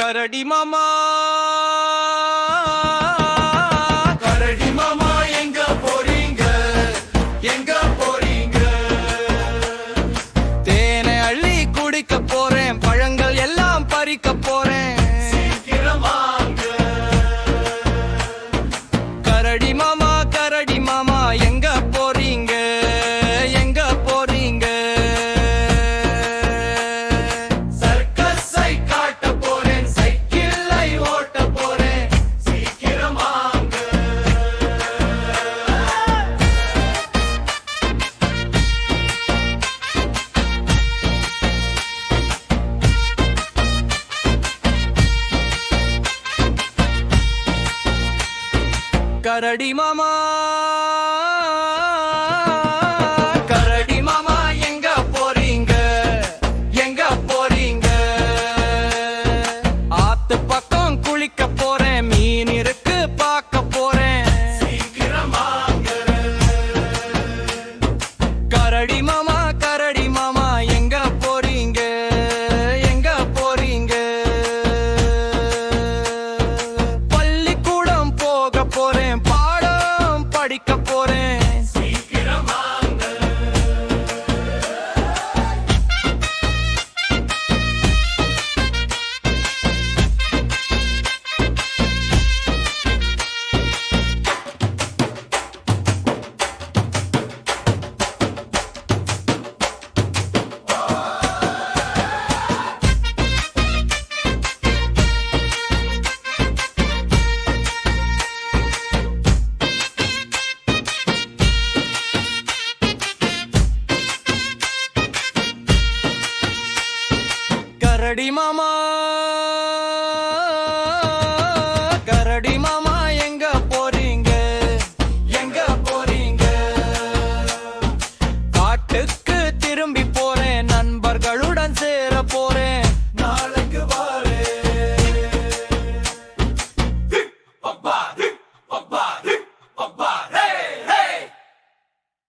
கரடி மாமா கரடி மாமா எங்க போறீங்க எங்க போறீங்க? தேனை அள்ளி குடிக்க போறேன், பழங்கள் எல்லாம் பறிக்க போறேன். சீக்கிரம் வாங்க. கரடி மாமா எங்க போறீங்க எங்க போறீங்க? சர்க்கஸை காட்ட போறேன், சைக்கிளை ஓட்ட போறேன். சீக்கிரம் வாங்க. கரடி மாமா கரடி மாமா எங்க போறீங்க எங்க போறீங்க? ஆத்து பக்கம் குளிக்க போறேன், மீன் இருக்கு பார்க்க போறேன். சீக்கிரம் வாங்க. கரடி மாமா